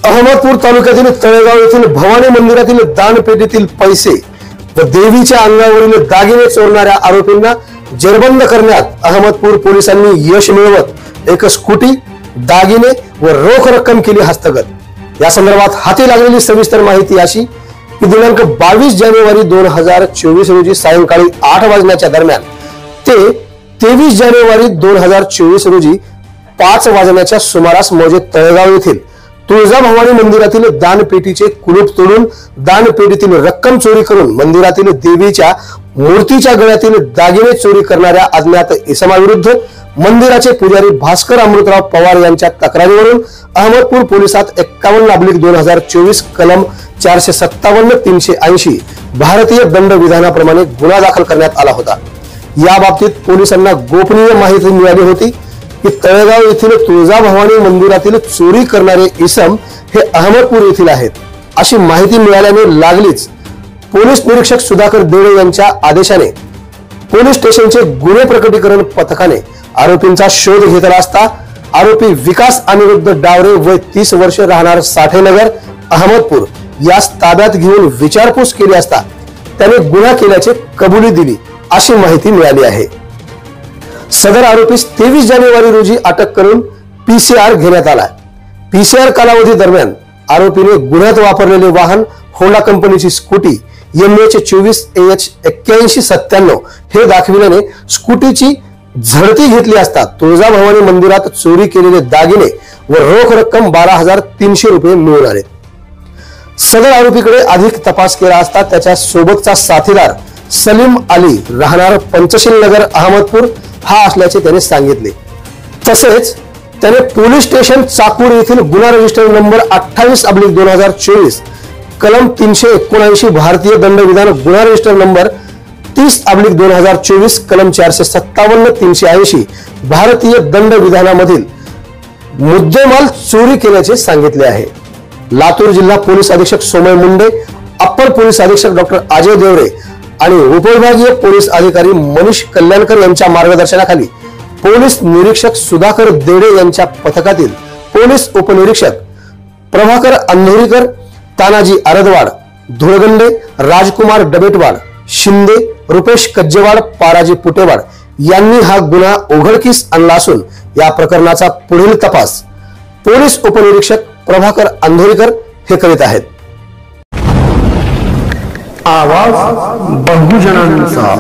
अहमदपूर तालुक्यातील तळेगाव येथील भवानी मंदिरातील दानपेटीतील पैसे व देवीच्या अंगावरील दागिने चोरणाऱ्या आरोपींना जेरबंद करण्यात अहमदपूर पोलिसांनी यश मिळवत एक स्कूटी, दागिने व रोख रक्कम केली हस्तगत। या संदर्भात हाती लागलेली सविस्तर माहिती अशी की दिनांक 22 जानेवारी 2024 रोजी सायंकाळी 8 वाजण्याच्या दरम्यान ते 23 जानेवारी 2024 रोजी 5 वाजण्याच्या सुमारास मौजे तळेगाव येथील तुळजाभवानी मंदिरातील दानपेटीचे कुलूप तोडून दानपेटीतील रक्कम चोरी करून मंदिरातील देवीच्या मूर्तीच्या गळ्यातील दागिने चोरी करणाऱ्या अज्ञात इसमाविरुद्ध मंदिराचे पुजारी भास्कर अमृतराव पवार यांच्या तक्रारीवरून अहमदपूर पोलिसात 51/2024 कलम 457-380 भारतीय दंड विधानाप्रमाणे गुन्हा दाखल करण्यात आला होता। या बाबतीत पोलिसांना गोपनीय माहिती मिळाली होती की तळेगाव येथील तुळजाभवानी मंदिरातील चोरी करणारे इसम हे अहमदपूर येथील आहेत अशी माहिती मिळाल्याने लागलीच पोलीस निरीक्षक सुधाकर देडे यांच्या आदेशाने पोलीस स्टेशनचे गुन्हे प्रकटीकरण पथकाने आरोपींचा शोध घेतला असता आरोपी विकास अनिरुद्ध डावरे वय 30 वर्ष राहणार साठेनगर अहमदपूर यास ताब्यात घेऊन विचारपूस केली असता त्याने गुन्हा केल्याची कबुली दिली अशी माहिती मिळाली आहे। सदर आरोपीस 23 जानेवारी रोजी अटक करून पीसीआर घेण्यात आला। पीसीआर कालावधी दरम्यान आरोपीने गुन्ह्यात वापरलेले वाहन होंडा कंपनीची स्कूटी MH24AH 8197 हे दाखविल्याने स्कूटीची झडती घेतली असता तुळजाभवानी मंदिरात चोरी केलेले दागिने व रोख रक्कम 12,300 रुपये मिळून आले। सदर आरोपीकडे अधिक तपास केला असता त्याच्या सोबतचा साथीदार सलीम अली राहणार पंचशील नगर अहमदपूर हा असल्याचे त्याने सांगितले। तसेच त्याने पोलीस स्टेशन चाकूर येथील गुन्हा रजिस्टर नंबर 28/2024 कलम 379 भारतीय दंड विधान गुन्हा रजिस्टर नंबर 30/2024 कलम 457-380 भारतीय दंड विधानामधील मुद्देमाल चोरी केल्याचे सांगितले आहे। लातूर जिल्हा पोलीस अधीक्षक सोमय मुंडे, अप्पर पोलीस अधीक्षक डॉक्टर अजय देवरे आणि उपविभागीय पोलीस अधिकारी मनीष कल्याणकर यांच्या मार्गदर्शनाखाली पोलीस निरीक्षक सुधाकर देडे यांच्या पथकातील पोलीस उपनिरीक्षक प्रभाकर अंधोरीकर, तानाजी अरदवाड, धुळगंडे, राजकुमार डबेटवाड, शिंदे, रुपेश कज्जेवाड, पाराजी पुटेवाड यांनी हा गुन्हा उघडकीस आणला असून या प्रकरणाचा पुढील तपास पोलीस उपनिरीक्षक प्रभाकर अंधोरीकर हे करीत आहेत। आवाज बहुजनांचा।